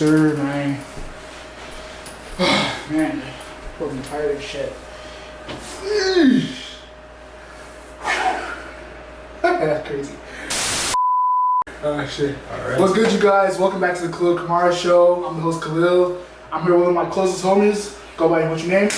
sir, man. Man, I'm tired of shit. That's crazy. Oh shit. Alright. What's good, you guys? Welcome back to the Khalil Kamara Show. I'm the host, Khalil. I'm here with one of my closest homies. Go by, what's your name?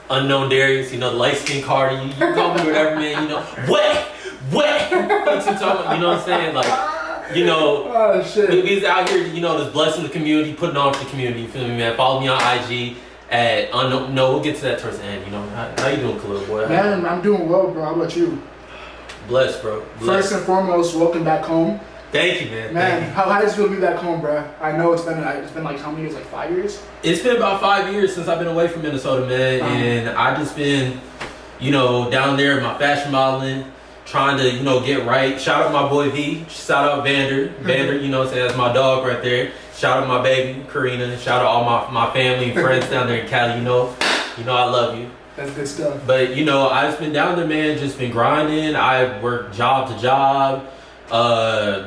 Unkn0wndareus, you know, the light-skinned Cardi. You call me whatever, man, you know. What? You know what I'm saying? Like, you know, oh, shit. He's out here, you know, just blessing the community, putting on for the community, you feel me, man? Follow me on IG at Unknown. No, we'll get to that towards the end, you know. How you doing, Khalil, boy? Man, I'm doing well, bro. How about you? Blessed, bro. First and foremost, welcome back home. Thank you, man. Man, Thank you. how does it feel to be back home, bro? I know it's been like how many years? Like 5 years? It's been about 5 years since I've been away from Minnesota, man, and I just been, you know, down there in my fashion modeling, trying to, you know, get right. Shout out my boy V. Shout out Vander. Vander, you know what I'm saying? That's my dog right there. Shout out my baby, Karina. Shout out all my family and friends down there in Cali, you know I love you. That's good stuff. But, you know, I've been down there, man, just been grinding. I worked job to job.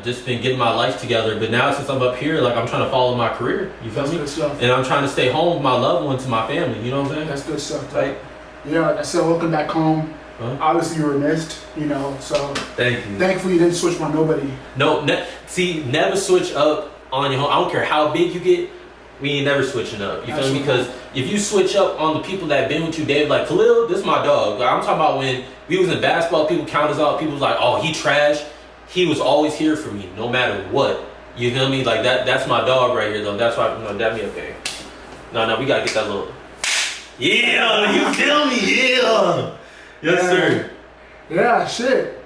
Just been getting my life together, but now since I'm up here, like, I'm trying to follow my career, you feel That's me? Good stuff. And I'm trying to stay home with my loved ones and my family, you know what I'm saying? That's good stuff. Like, yeah, like I said, welcome back home. Huh? Obviously, you were missed, you know, so thank you. Thankfully, you didn't switch my nobody. No, never switch up on your home. I don't care how big you get, we ain't never switching up, you feel me? Because if you switch up on the people that been with you, Dave, like, Khalil, this is my dog. Like, I'm talking about when we was in basketball, people count us out, people was like, oh, he trash. He was always here for me, no matter what. You feel me? Like, that's my dog right here, though. That's why, you know, that be okay. No, we gotta get that little. Yeah, you feel me? Yeah. Yes, sir. Yeah, shit.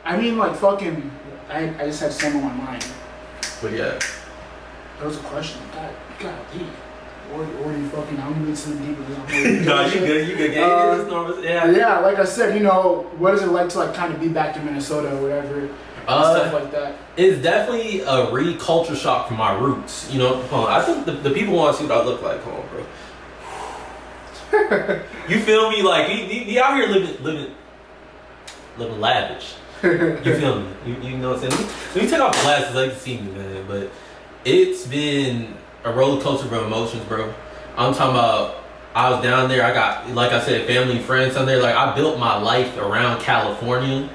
I mean, like, fucking, I just had some on my mind. But yeah. That was a question. God, deep. Or you fucking, I'm gonna get something deeper than No, you good. Yeah, like I said, you know, what is it like to, like, kind of be back to Minnesota or whatever? Stuff like that. It's definitely a culture shock from my roots. You know, I think the people want to see what I look like. Hold on, bro. You feel me? Like, we out here living lavish. You feel me? You know what I'm saying? Let me take off the glasses so you can see me, man. But it's been a roller coaster of emotions, bro. I'm talking about, I was down there. I got, like I said, family and friends down there. Like, I built my life around California,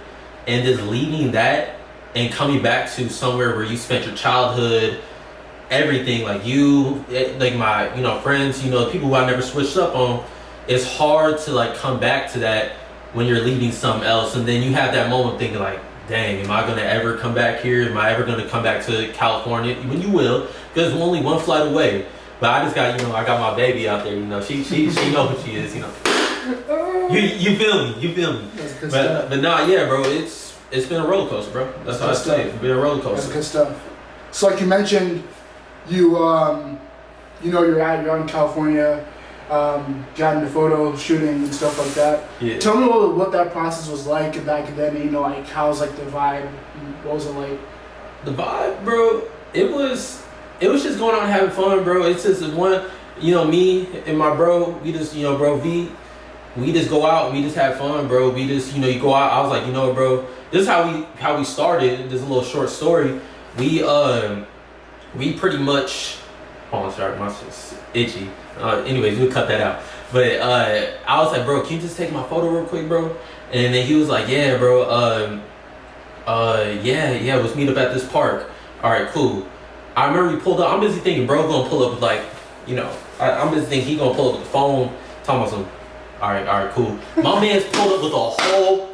and just leaving that and coming back to somewhere where you spent your childhood, everything, like you, like my, you know, friends, you know, people who I never switched up on, it's hard to, like, come back to that when you're leaving something else. And then you have that moment thinking, like, dang, am I gonna ever come back here? Am I ever gonna come back to California? When you will, because we're only one flight away. But I just got, you know, I got my baby out there, you know, she knows who she is, you know. You feel me? But nah, yeah, bro, it's been a roller coaster, bro. That's what I say. It's been a roller coaster. That's good stuff. So, like you mentioned, you know, you're out in California, got into photo shooting and stuff like that. Yeah. Tell me what that process was like back then. You know, like, how's, like, the vibe? What was it like? The vibe, bro. It was just going out and having fun, bro. It's just one, you know, me and my bro. We just, you know, bro V. We just go out and we just have fun, bro. We just, you know, you go out. I was like, you know, bro, this is how we started. This is a little short story. We pretty much, hold on, sorry, my shit's itchy. Anyways, we'll cut that out. But I was like, bro, can you just take my photo real quick, bro? And then he was like, yeah, bro. Yeah, let's meet up at this park. All right, cool. I remember he pulled up. I'm busy thinking, bro, gonna pull up with, like, you know, I'm busy thinking he gonna pull up with the phone, talking about some. All right, cool. My man's pulled up with a whole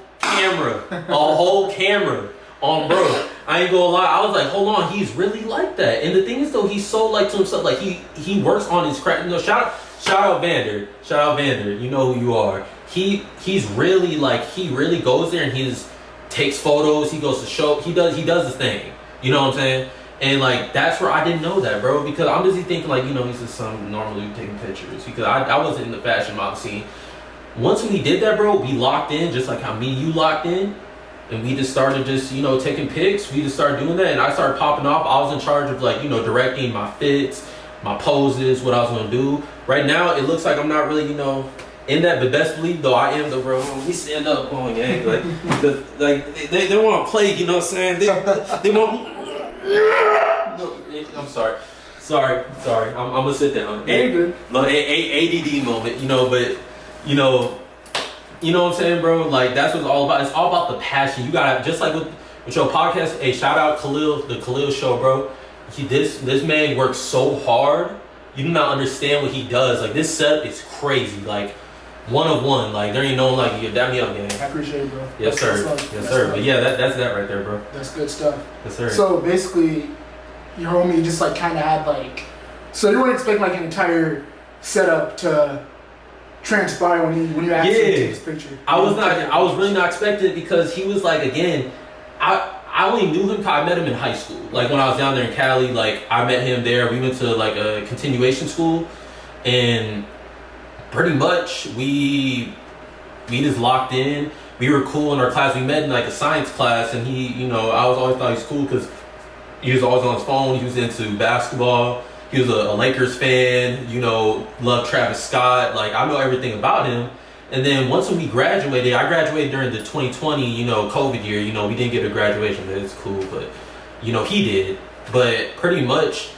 camera on, bro. I ain't gonna lie. I was like, hold on, he's really like that. And the thing is, though, he's so, like, to himself, like, he works on his craft. You know, shout out Vander. You know who you are. He's really, like, he really goes there and he just takes photos. He goes to show. He does his thing. You know what I'm saying? And, like, that's where I didn't know that, bro, because I'm busy thinking, like, you know, he's just some normally taking pictures, because I wasn't in the fashion model scene. Once we did that, bro, we locked in, just like how me and you locked in, and we just started you know, taking pics. We just started doing that, and I started popping off. I was in charge of, like, you know, directing my fits, my poses, what I was gonna do. Right now, it looks like I'm not really, you know, in that, but best believe, though, I am, though, bro. We stand up on gang, like, they want to play, you know what I'm saying? They want. I'm sorry. Sorry. I'm gonna sit down. Very good. No, ADD moment, but you know what I'm saying, bro? Like that's what it's all about. It's all about the passion. You gotta, just like with your podcast. Hey, shout out Khalil, the Khalil Show, bro. This man works so hard. You do not understand what he does. Like this setup is crazy. Like 1 of 1. Like there ain't no like you dap me up, gang. I appreciate it, bro. Yes, sir. Yes, sir. But yeah, that's that right there, bro. That's good stuff. Yes, sir. So basically, your homie just like kind of had like, so you wouldn't expect like an entire setup to transpire when you actually take this picture. I was really not expecting it because he was like, again, I only knew him because I met him in high school. Like when I was down there in Cali, like I met him there. We went to like a continuation school, and pretty much we just locked in. We were cool in our class. We met in like a science class, and he, I always thought he was cool because he was always on his phone. He was into basketball. He was a Lakers fan. Loved Travis Scott. Like I know everything about him. And then once we graduated, I graduated during the 2020, COVID year. We didn't get a graduation, but it's cool. But, he did. But pretty much,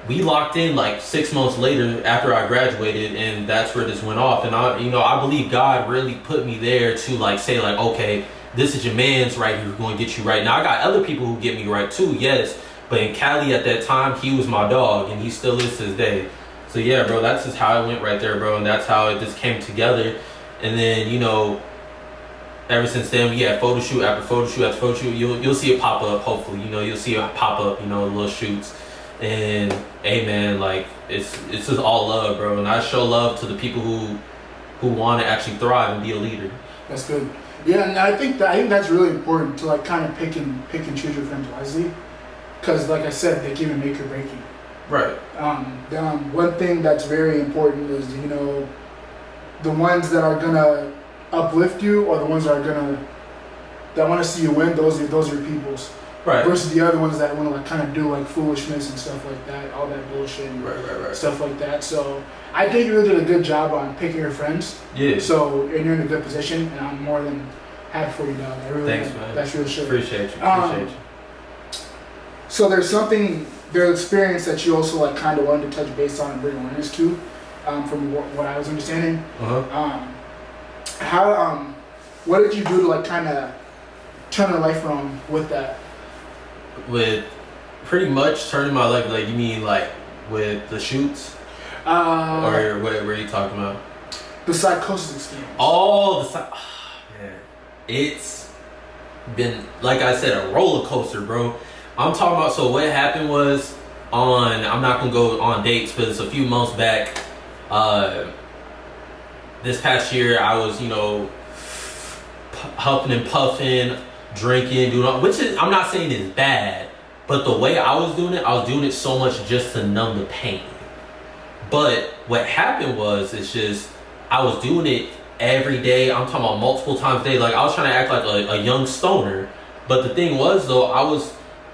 we locked in like 6 months later after I graduated, and that's where this went off. And I believe God really put me there to like say like, okay, this is your man's right here, who's going to get you right. Now I got other people who get me right too, yes. But in Cali at that time, he was my dog, and he still is to this day. So yeah, bro, that's just how it went right there, bro, and that's how it just came together. And then, ever since then, we had photo shoot after photo shoot after photo shoot. You'll see it pop up, hopefully. You'll see it pop up, little shoots. And, hey, man, like, it's just all love, bro. And I show love to the people who want to actually thrive and be a leader. That's good. Yeah, and I think that's really important to, like, kind of pick and choose your friends wisely. Because, like I said, they can even make or break you. Right. One thing that's very important is, the ones that are gonna uplift you, or the ones that want to see you win. Those are your peoples. Right. Versus the other ones that want to like kind of do like foolishness and stuff like that, all that bullshit. And right. Stuff like that. So I think you really did a good job on picking your friends. Yeah. So and you're in a good position, and I'm more than happy for you, dog. Thanks, man. That's real shit. Appreciate you. So there's experience that you also like kind of wanted to touch base on and bring awareness to. From what I was understanding, what did you do to like kind of turn your life around with that? With pretty much turning my life, like you mean like with the shoots, or what are you talking about? The psychosis experience. Man, it's been, like I said, a roller coaster, bro. I'm talking about. So what happened was I'm not gonna go on dates, but it's a few months back. This past year, I was, huffing and puffing, drinking, doing all, which is, I'm not saying it's bad, but the way I was doing it so much just to numb the pain. But what happened was, it's just, I was doing it every day. I'm talking about multiple times a day. Like, I was trying to act like a young stoner. But the thing was, though,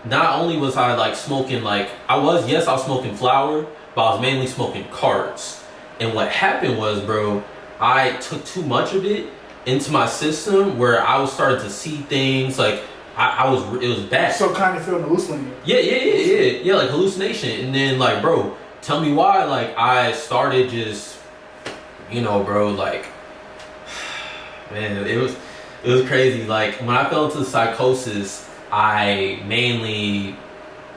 not only was I, like, smoking, like, I was smoking flower, but I was mainly smoking carts. And what happened was, bro, I took too much of it into my system where I was starting to see things like it was bad. So kind of feeling hallucinating. Yeah, like hallucination. And then like, bro, tell me why. Like I started just, bro, like, man, it was crazy. Like when I fell into the psychosis, I mainly,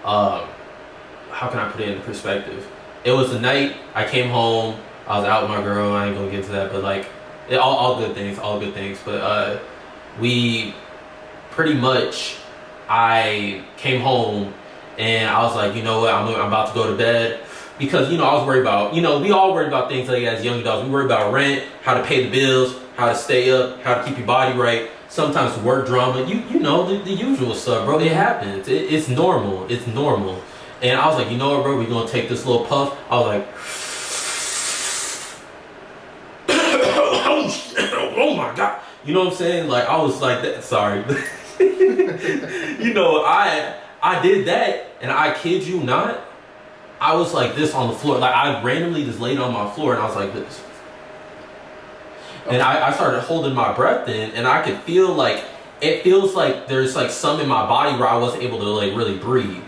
how can I put it into perspective? It was the night I came home. I was out with my girl. I ain't gonna get into that, but like, all good things. But we pretty much, I came home and I was like, you know what, I'm about to go to bed because I was worried about, we all worry about things like as young adults. We worry about rent, how to pay the bills, how to stay up, how to keep your body right. Sometimes work drama, the usual stuff, bro. It happens. It's normal. It's normal. And I was like, you know what, bro, we're gonna take this little puff. I was like, oh my God. You know what I'm saying? Like, I was like that. Sorry. I did that, and I kid you not, I was like this on the floor. Like, I randomly just laid on my floor, and I was like this. And I started holding my breath in, and I could feel like, it feels like there's like some in my body where I wasn't able to like really breathe.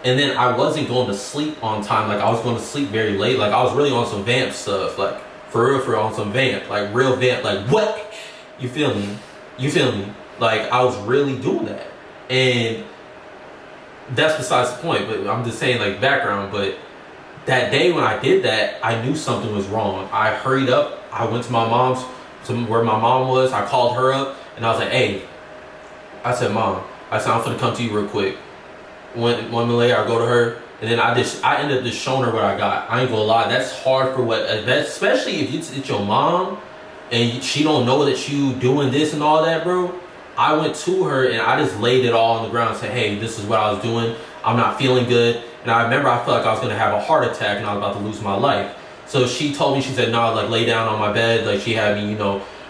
And then I wasn't going to sleep on time. Like I was going to sleep very late. Like I was really on some vamp stuff. Like for real, on some vamp. Like real vamp. Like what? You feel me? You feel me? Like I was really doing that. And that's besides the point. But I'm just saying like background. But that day when I did that, I knew something was wrong. I hurried up. I went to my mom's, to where my mom was. I called her up and I was like, hey, I said, Mom, I said, I'm finna come to you real quick. One minute later, I go to her, and then I ended up just showing her what I got. I ain't gonna lie, that's hard for especially if it's your mom, and she don't know that you doing this and all that, bro. I went to her, and I just laid it all on the ground and said, hey, this is what I was doing. I'm not feeling good. And I remember I felt like I was gonna have a heart attack, and I was about to lose my life. So she told me, she said, no, like lay down on my bed. Like she had me,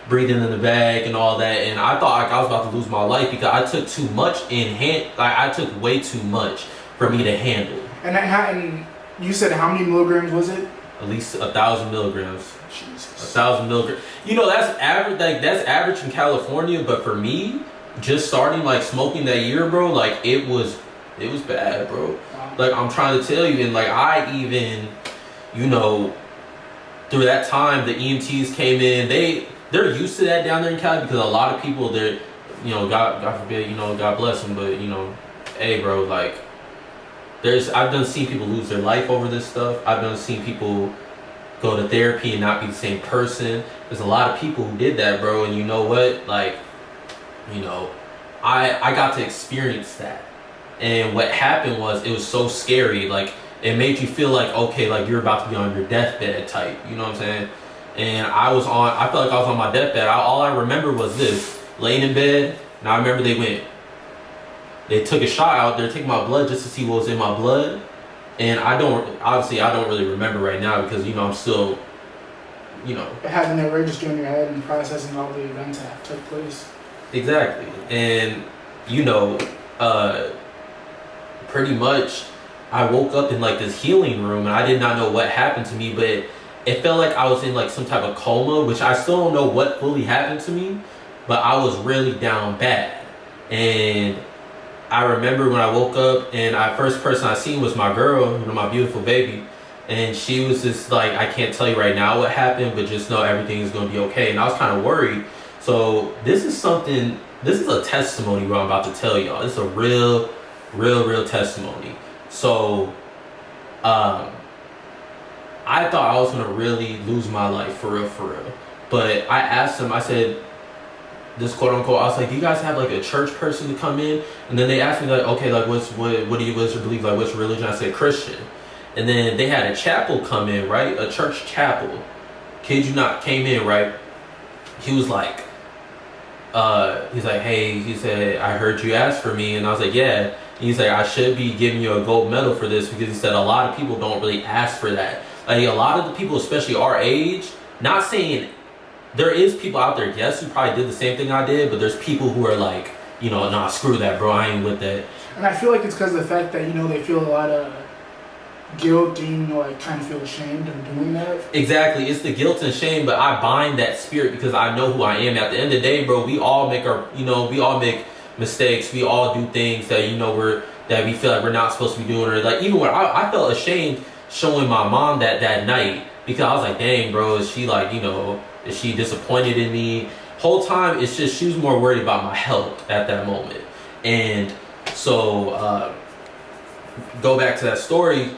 breathing in the bag and all that, and I thought like I was about to lose my life because I took too much I took way too much for me to handle. And you said how many milligrams was it? At least 1,000 milligrams. Jesus. 1,000 milligrams. That's average. Like that's average in California, but for me, just starting like smoking that year, bro, like it was bad, bro. Wow. Like I'm trying to tell you, and like I even, through that time, the EMTs came in. They're used to that down there in Cali because a lot of people, they're, God forbid, God bless them, but, hey, bro, like, I've done seen people lose their life over this stuff. I've done seen people go to therapy and not be the same person. There's a lot of people who did that, bro, and you know what? Like, I got to experience that. And what happened was, it was so scary, like, it made you feel like, okay, like, you're about to be on your deathbed type, you know what I'm saying? And I felt like I was on my deathbed. All I remember was this, laying in bed, and I remember they took a shot out there, taking my blood just to see what was in my blood. And I don't really remember right now because, I'm still, having that register in your head and processing all the events that took place. Exactly. And, pretty much I woke up in like this healing room and I did not know what happened to me, but it felt like I was in like some type of coma, which I still don't know what fully happened to me, but I was really down bad. And I remember when I woke up and the first person I seen was my girl, my beautiful baby. And she was just like, I can't tell you right now what happened, but just know everything is going to be okay. And I was kind of worried. So this is a testimony what I'm about to tell y'all. This is a real testimony. So, I thought I was going to really lose my life for real. But I asked them, I said, this quote unquote, I was like, do you guys have like a church person to come in? And then they asked me like, okay, like what's your belief? Like what's your religion? I said Christian. And then they had a chapel come in, right? A church chapel. Kid you not, came in, right? He was like, he's like, hey, he said, I heard you ask for me. And I was like, yeah. And he's like, I should be giving you a gold medal for this because he said a lot of people don't really ask for that. Like a lot of the people, especially our age, not saying there is people out there, yes, who probably did the same thing I did, but there's people who are like, nah, screw that, bro, I ain't with that. And I feel like it's because of the fact that, they feel a lot of guilt and, like, kind of feel ashamed of doing that. Exactly, it's the guilt and shame, but I bind that spirit because I know who I am. At the end of the day, bro, we all make we all make mistakes, we all do things that, that we feel like we're not supposed to be doing, or like, even when I felt ashamed showing my mom that night because I was like, dang, bro, is she like, is she disappointed in me? Whole time, it's just she was more worried about my health at that moment. And so, go back to that story.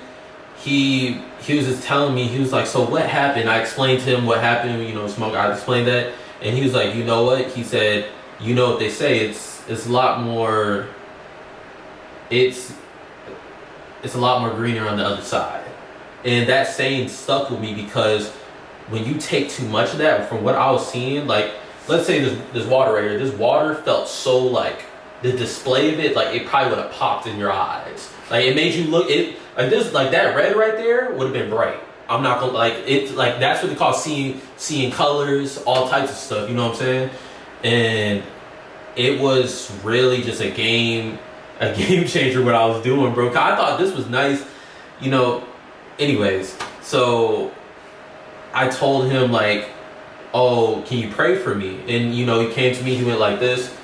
He was just telling me, he was like, so what happened? I explained to him what happened, smoke. I explained that, and he was like, you know what? He said, what they say, it's a lot more. It's a lot more greener on the other side. And that saying stuck with me because when you take too much of that, from what I was seeing, like, let's say this water right here, this water felt so like, the display of it, like it probably would have popped in your eyes. Like it made you look, like that red right there would have been bright. I'm not gonna, like, it's like, that's what they call seeing colors, all types of stuff, you know what I'm saying? And it was really just a game changer what I was doing, bro. I thought this was nice, anyways. So I told him like, oh, can you pray for me? And he came to me, he went like this.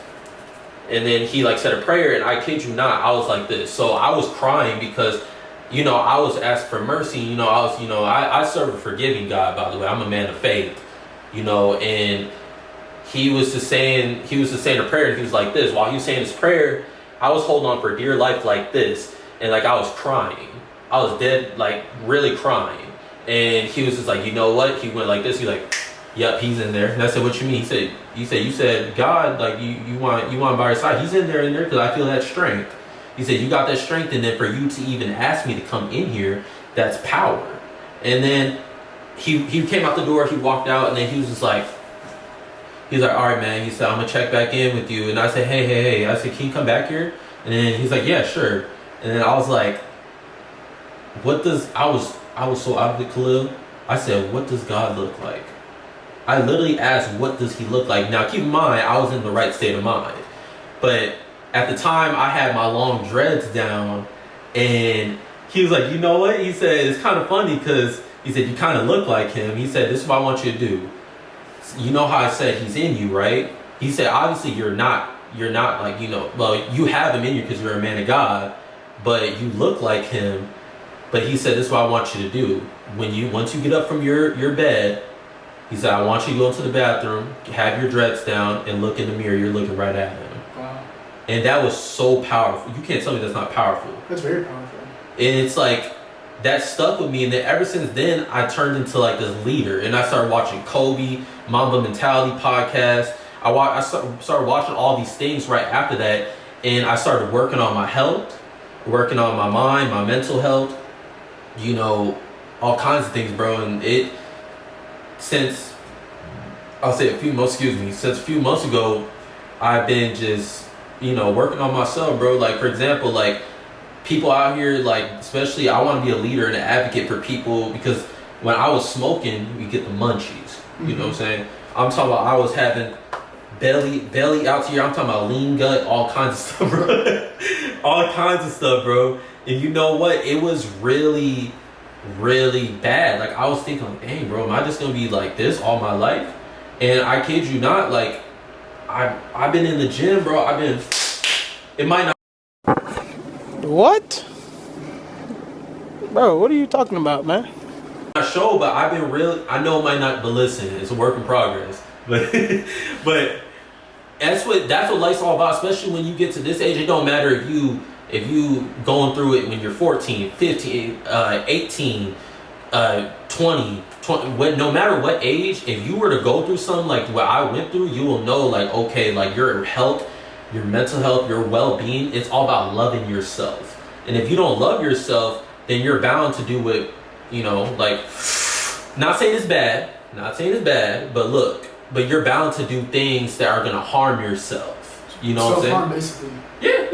and then he like said a prayer, and I kid you not, I was like this. So I was crying because, you know, I was asked for mercy. You know, I serve a forgiving God, by the way. I'm a man of faith, you know, and he was just saying a prayer, and he was like this. While he was saying his prayer, I was holding on for dear life like this, and like I was crying. I was dead, like really crying. And he was just like, you know what? He went like this. He's like, yep, he's in there. And I said, what you mean? You said God, like you want him by your side. He's in there because I feel that strength. He said, you got that strength, and then for you to even ask me to come in here, that's power. And then he came out the door, he walked out, and then he was just like, he's like, all right, man. He said, I'm gonna check back in with you. And I said, hey. I said, can you come back here? And then he's like, yeah, sure. And then I was like, I was so out of it, Khalil. I said, what does God look like? I literally asked, what does he look like? Now, keep in mind, I was in the right state of mind. But at the time, I had my long dreads down. And he was like, you know what? He said, it's kind of funny because he said, you kind of look like him. He said, this is what I want you to do. You know how I said he's in you, right? He said, obviously, you're not like, you know, well, you have him in you because you're a man of God. But you look like him. But he said, this is what I want you to do. Once you get up from your bed, he said, I want you to go into the bathroom, have your dreads down, and look in the mirror. You're looking right at him. Wow. And that was so powerful. You can't tell me that's not powerful. That's very powerful. And it's like, that stuck with me. And then ever since then, I turned into like this leader. And I started watching Kobe, Mamba Mentality podcast. I started watching all these things right after that. And I started working on my health, working on my mind, my mental health. You know, all kinds of things, bro. And since a few months ago, I've been just, you know, working on myself, bro. Like, for example, like people out here, like, especially I want to be a leader and an advocate for people, because when I was smoking, we get the munchies. Mm-hmm. You know what I'm saying? I'm talking about I was having belly out here. I'm talking about lean gut, all kinds of stuff, bro. All kinds of stuff, bro. And you know what? It was really, really bad. Like, I was thinking, like, dang, bro, am I just gonna be like this all my life? And I kid you not, like, I've been in the gym, bro. It might not. What? Bro, what are you talking about, man? Not show, but I've been really. I know it might not, but listen, it's a work in progress. But that's what life's all about. Especially when you get to this age, it don't matter if you going through it when you're 14, 15, 18, 20, no matter what age, if you were to go through something like what I went through, you will know, like, okay, like your health, your mental health, your well-being, it's all about loving yourself. And if you don't love yourself, then you're bound to do what, you know, like, not saying it's bad, but you're bound to do things that are going to harm yourself. You know what I'm saying? Self-harm, basically. Yeah.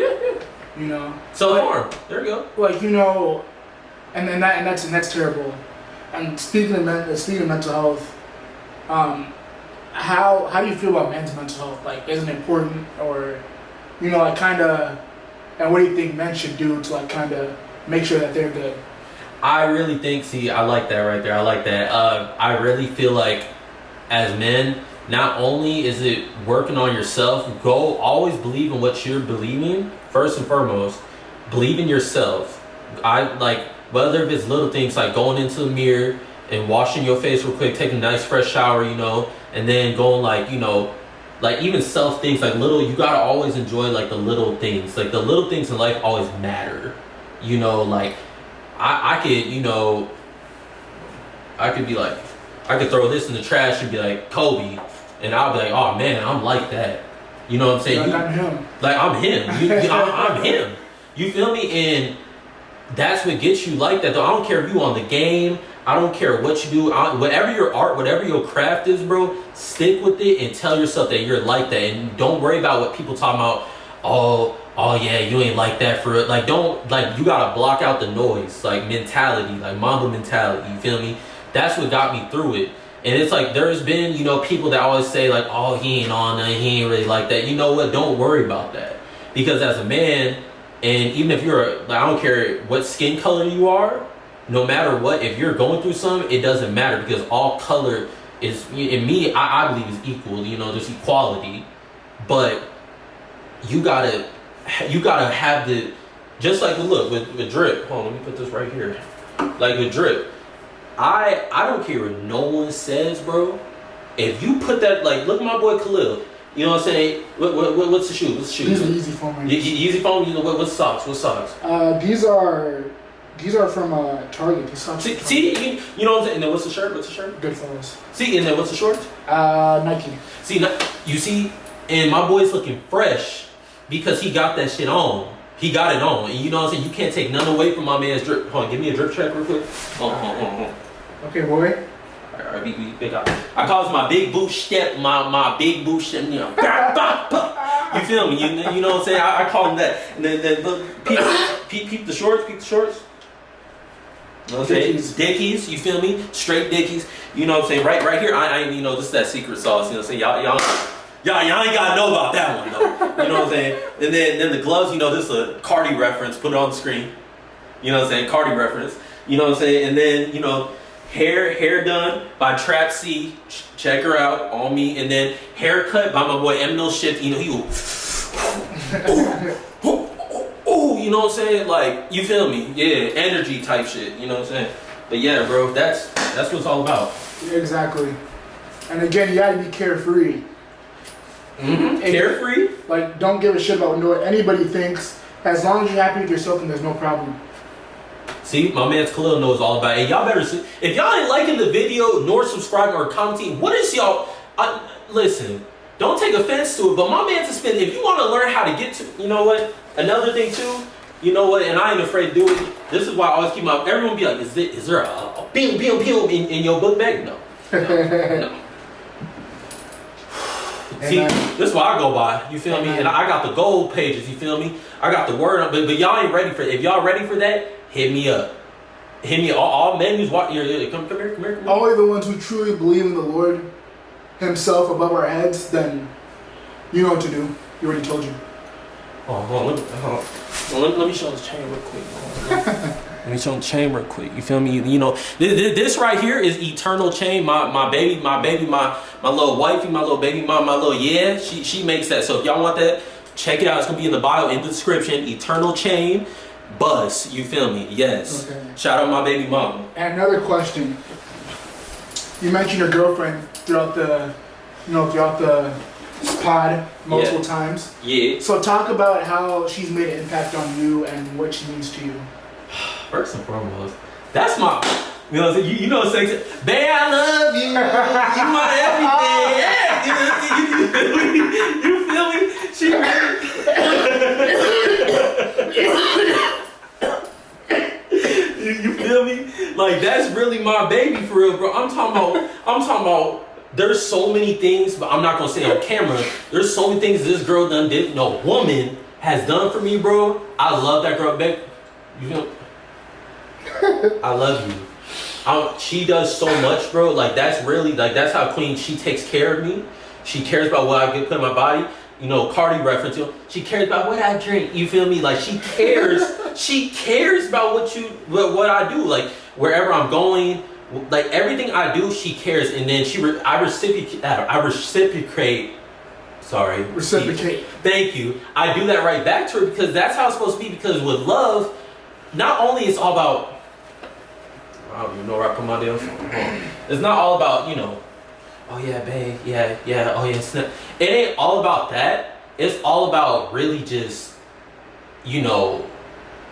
You know, self-harm. There you go. Like, you know, and that's terrible. And speaking of mental health, how do you feel about men's mental health? Like, is it important, or, you know, like, kind of, and what do you think men should do to, like, kind of make sure that they're good? I really think. See, I like that right there. I like that. I really feel like, as men, not only is it working on yourself, always believe in what you're believing. First and foremost, believe in yourself. I like, whether if it's little things like going into the mirror and washing your face real quick, taking a nice fresh shower, you know, and then going, like, you know, like, even self things, like little, you gotta always enjoy, like, the little things. Like, the little things in life always matter. You know, like, I could, you know, I could be like, I could throw this in the trash and be like, Kobe, and I'll be like, oh man, I'm like that. You know what I'm saying? Like, I'm him. Like, I'm him. I'm him. You feel me? And that's what gets you like that, though. I don't care if you on the game. I don't care what you do. Whatever your art, whatever your craft is, bro, stick with it and tell yourself that you're like that. And don't worry about what people talking about. Oh yeah, you ain't like that for it. Like, don't, like, you gotta block out the noise. Like, mentality, like Mamba mentality. You feel me? That's what got me through it. And it's like, there's been, you know, people that always say, like, oh, he ain't on that, he ain't really like that. You know what? Don't worry about that. Because as a man, and even if you're, like, I don't care what skin color you are, no matter what, if you're going through something, it doesn't matter, because all color is, in me, I believe is equal. You know, there's equality. But you gotta have the, just like with drip. Hold on, let me put this right here. Like with drip, I don't care what no one says, bro. If you put that, like, look at my boy Khalil. You know what I'm saying? What's the shoe? What's the shoe? These are easy foam. Easy foam. You know what socks? What socks? These are from Target. These socks. See, you know what I'm saying? And then what's the shirt? Goodfellas. See, and then what's the shorts? Nike. See, you see, and my boy's looking fresh because he got that shit on. He got it on. And you know what I'm saying? You can't take none away from my man's drip. Hold on, give me a drip check real quick. Okay, boy. Alright, big up. I call this my big boot step, my big boot step, you know. You feel me? You know what I'm saying? I call him that. And then look, peep the shorts, You know what I'm saying? Dickies, you feel me? Straight Dickies. You know what I'm saying? Right here, I you know, this is that secret sauce, you know what I'm saying? Y'all ain't gotta know about that one though. You know what I'm saying? And then the gloves, you know, this is a Cardi reference, put it on the screen. You know what I'm saying? Cardi reference. You know what I'm saying? And then, you know, hair done by Trap C. Check her out on me. And then haircut by my boy Unkn0wndareus. You know, he will, you know what I'm saying? Like, you feel me? Yeah, energy type shit. You know what I'm saying? But yeah, bro, that's what it's all about. Yeah, exactly. And again, you gotta be carefree. Carefree? Like, don't give a shit about what anybody thinks. As long as you're happy with yourself, and there's no problem. See, my man's Khalil knows all about it. Y'all better see. If y'all ain't liking the video, nor subscribing or commenting, what is y'all? Listen, don't take offense to it, but my man's a spin. If you want to learn how to get to, you know what? Another thing too, you know what? And I ain't afraid to do it. This is why I always keep my. Everyone be like, is there a pew in your book bag? No. See, this is what I go by. You feel me? And I got the gold pages. You feel me? I got the word up, but y'all ain't ready for it. If y'all ready for that, hit me up. Hit me. All menus. Come here. Only the ones who truly believe in the Lord Himself above our heads. Then you know what to do. He already told you. Let me show this chain real quick. Let me show the chain real quick. You feel me? You know, this right here is eternal chain. My baby, my little wifey, my little baby mom, my little she makes that. So if y'all want that, check it out. It's gonna be in the bio, in the description. Eternal chain, buzz. You feel me? Yes. Okay. Shout out my baby mama. And another question. You mentioned your girlfriend throughout the pod multiple times. Yeah. So talk about how she's made an impact on you and what she means to you. First and foremost, that's my, you know what I'm saying? You know what I'm saying? Babe, I love you. You my everything. You feel me? You feel me? Like, that's really my baby for real, bro. I'm talking about. There's so many things, but I'm not gonna say on camera. There's so many things this girl did. No woman has done for me, bro. I love that girl, babe. You feel? I love you. She does so much, bro. Like, that's really, like, that's how Queen, she takes care of me. She cares about what I get put in my body. You know, Cardi reference, you know, she cares about what I drink. You feel me? Like, she cares. She cares about what I do. Like, wherever I'm going, like, everything I do, she cares. And then I reciprocate. Sorry. Reciprocate. Thank you. I do that right back to her because that's how it's supposed to be. Because with love, not only it's all about, I don't even know where I put my damn phone. It's not all about, you know, oh yeah, babe, yeah, oh yeah, snap. It ain't all about that. It's all about really just, you know,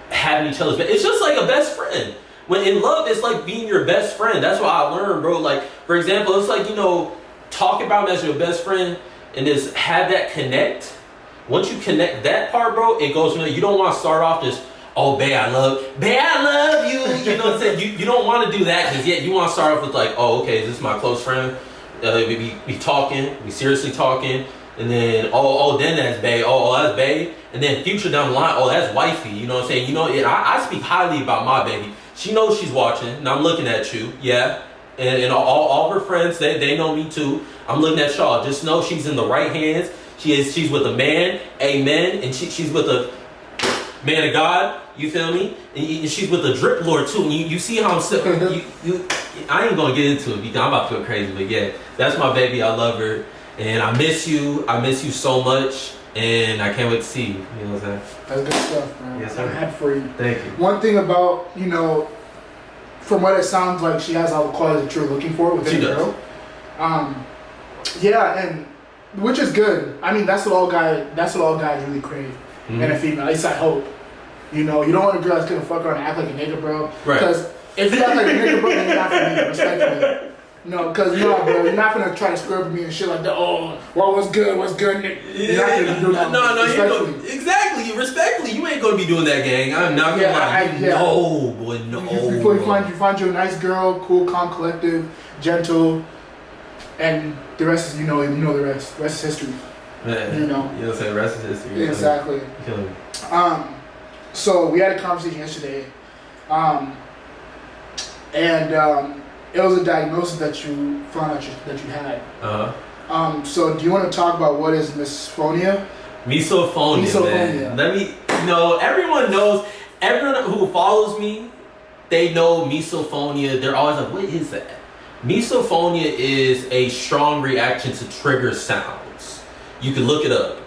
having each other's back. It's just like a best friend. When in love, it's like being your best friend. That's what I learned, bro. Like, for example, it's like, you know, talk about him as your best friend and just have that connect. Once you connect that part, bro, it goes, you know, you don't want to start off just, oh, babe, I love you. You know what I'm saying? You don't want to do that because yet you want to start off with like, oh, okay, is this my close friend? We talking, we seriously talking, and then then that's babe. Oh, that's babe, and then future down the line, oh, that's wifey. You know what I'm saying? You know, I speak highly about my baby. She knows she's watching, and I'm looking at you, yeah. And all of her friends, they know me too. I'm looking at y'all. Just know she's in the right hands. She's with a man, amen, and she's with a man of God. You feel me? And she's with the drip lord too. And you see how I'm I ain't gonna get into it because I'm about to go crazy. But yeah, that's my baby. I love her, and I miss you. I miss you so much. and I can't wait to see you. You know what I'm saying? That's good stuff, man. Yes, sir. I'm happy for you. Thank you. One thing about, from what it sounds like, she has all the qualities that you're looking for within a girl. Yeah, and which is good. I mean, that's what all guys really crave in a female. At least I hope. You don't want a girl that's gonna fuck around and act like a nigga, bro. Right. Because if you act like a nigga, bro, then you're not for me, respectfully. Because bro, you're not gonna try to square up with me and shit like that. Oh, well, what's good? You're not gonna be doing that. No, exactly. Respectfully, you ain't gonna be doing that, gang. I'm not gonna lie. No, boy, no. You find you a nice girl, cool, calm, collective, gentle, and the rest is, the rest. The rest is history. Man, you know what I'm saying? The rest is history. Exactly. Killing me. So we had a conversation yesterday, and it was a diagnosis that you found out that you had. So do you want to talk about what is misophonia? Misophonia, man. Let me, everyone knows, everyone who follows me, they know misophonia. They're always like, what is that? Misophonia is a strong reaction to trigger sounds. You can look it up.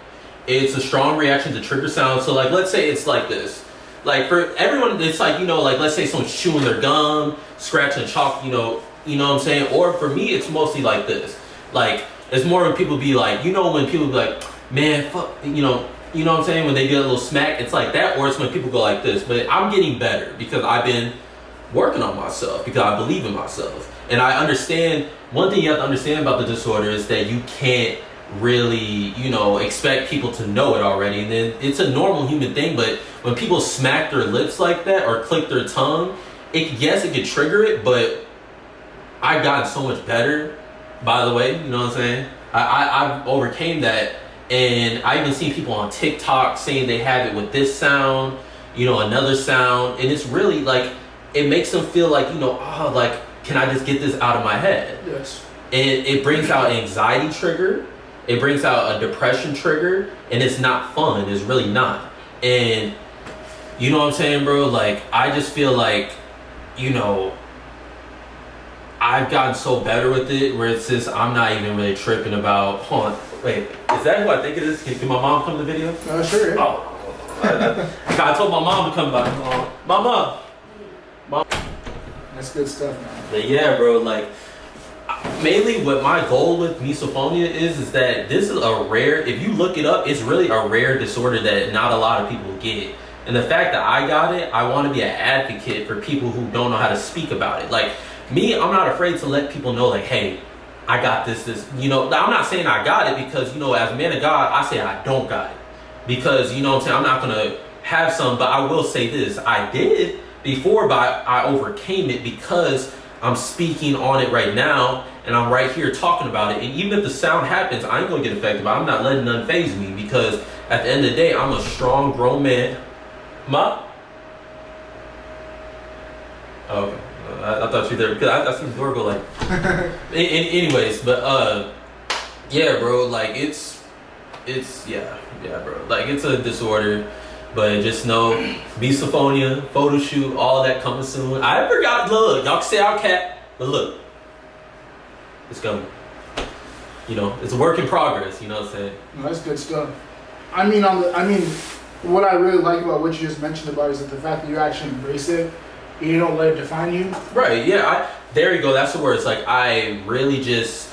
It's a strong reaction to trigger sounds. So, like, let's say it's like this. Like, for everyone, it's like, like, let's say someone's chewing their gum, scratching chalk, you know what I'm saying? Or for me, it's mostly like this. Like, it's more when people be like, when people be like, man, fuck, you know what I'm saying? When they get a little smack, it's like that. Or it's when people go like this. But I'm getting better because I've been working on myself, because I believe in myself. And I understand, one thing you have to understand about the disorder is that you can't really, expect people to know it already. And then it's a normal human thing, but when people smack their lips like that or click their tongue, it could trigger it, but I've gotten so much better, by the way, you know what I'm saying? I've overcame that, and I even seen people on TikTok saying they have it with this sound, another sound, and it's really like, it makes them feel like, can I just get this out of my head? Yes. And it brings out an anxiety trigger. It brings out a depression trigger. And it's not fun. It's really not. And you know what I'm saying, bro? Like, I just feel like, I've gotten so better with it where it's just, I'm not even really tripping about, hold on, wait, is that who I think it is? Can my mom come to the video? Sure. Oh. I told my mom to come by. Mama. That's good stuff, man. But yeah, bro, like, mainly what my goal with misophonia is that this is a rare, if you look it up, it's really a rare disorder that not a lot of people get. And the fact that I got it, I want to be an advocate for people who don't know how to speak about it. Like, me, I'm not afraid to let people know, like, hey, I got this. I'm not saying I got it because, as a man of God, I say I don't got it. Because, I'm saying, I'm not going to have some, but I will say this. I did before, but I overcame it because I'm speaking on it right now, and I'm right here talking about it. And even if the sound happens, I ain't gonna get affected, but I'm not letting none faze me, because at the end of the day, I'm a strong, grown man. Ma? Oh, okay. I thought you were there, because I seen the door go like... Anyways, but yeah, bro, like, it's yeah, bro. Like, it's a disorder. But just know, misophonia, photo shoot, all that coming soon. I forgot, look, y'all can say I'm cat, but look, it's coming. It's a work in progress, you know what I'm saying? No, that's good stuff. I mean, what I really like about what you just mentioned about is that the fact that you actually embrace it, and you don't let it define you. Right, yeah, there you go, that's the word. It's like, I really just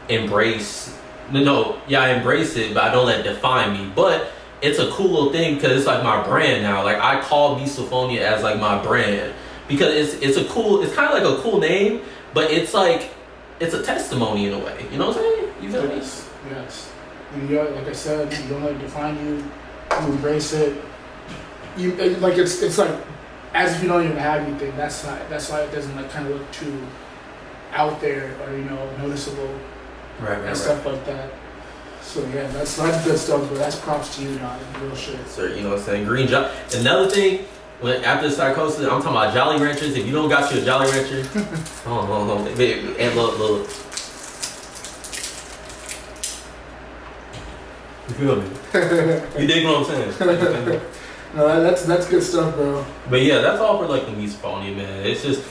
embrace, I embrace it, but I don't let it define me. But it's a cool little thing because it's like my brand now. Like, I call misophonia as like my brand because it's kind of like a cool name, but it's like, it's a testimony in a way. You know what I'm saying? You feel me? Yes. And like I said, you don't let it define you. You embrace it. It's like as if you don't even have anything. That's why it doesn't like kind of look too out there or noticeable. Right. Stuff like that. So yeah, that's good stuff, but that's props to you, dog. Real shit. Sir, you know what I'm saying? Green Jolly. Another thing, after psychosis, I'm talking about Jolly Ranchers. If you don't got you a Jolly Rancher, hold on. And look. You feel me? You dig what I'm saying? No, that's good stuff, bro. But yeah, that's all for like the misophonia, man. It's just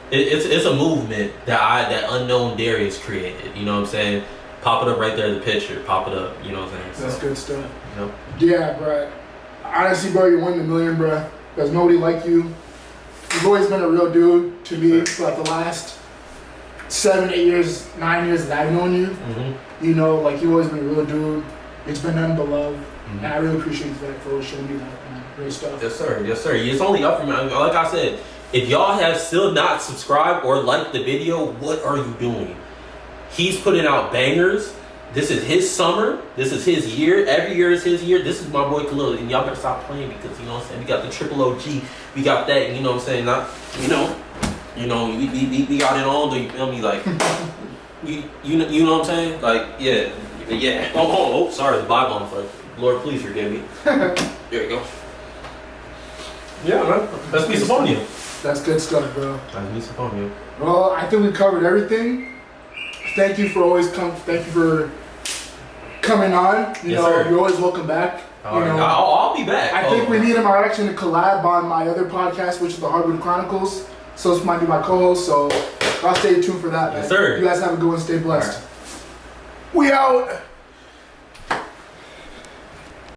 it's a movement that Unkn0wndareus created. You know what I'm saying? Pop it up right there in the picture. Pop it up. You know what I'm saying? That's good stuff. You know? Yeah, bro. Honestly, bro, you're winning $1 million, bro. There's nobody like you. You've always been a real dude to me for like the last 7, 8 years, 9 years that I've known you. Mm-hmm. You know, like you've always been a real dude. It's been nothing but love. And I really appreciate you for showing me that, man. Great stuff. Yes, sir. Yes, sir. It's only up from, like I said, if y'all have still not subscribed or liked the video, what are you doing? He's putting out bangers. This is his summer. This is his year. Every year is his year. This is my boy Khalil. And y'all better stop playing because, you know what I'm saying, we got the triple OG. We got that, you know what I'm saying? Not, we got it on, you feel me? Like, you know what I'm saying? Like, yeah. Oh, sorry, the Bible on fire. Lord, please forgive me. There you go. Yeah, man. That's me upon you. That's good stuff, bro. That's me upon you. Well, I think we covered everything. Thank you for coming on. You know, sir. you're always welcome back. All right. I'll be back. I think we need him actually to collab on my other podcast, which is the Hardwood Chronicles. So this might be my co-host. So I'll stay tuned for that, man. Yes, sir. You guys have a good one. Stay blessed. We out.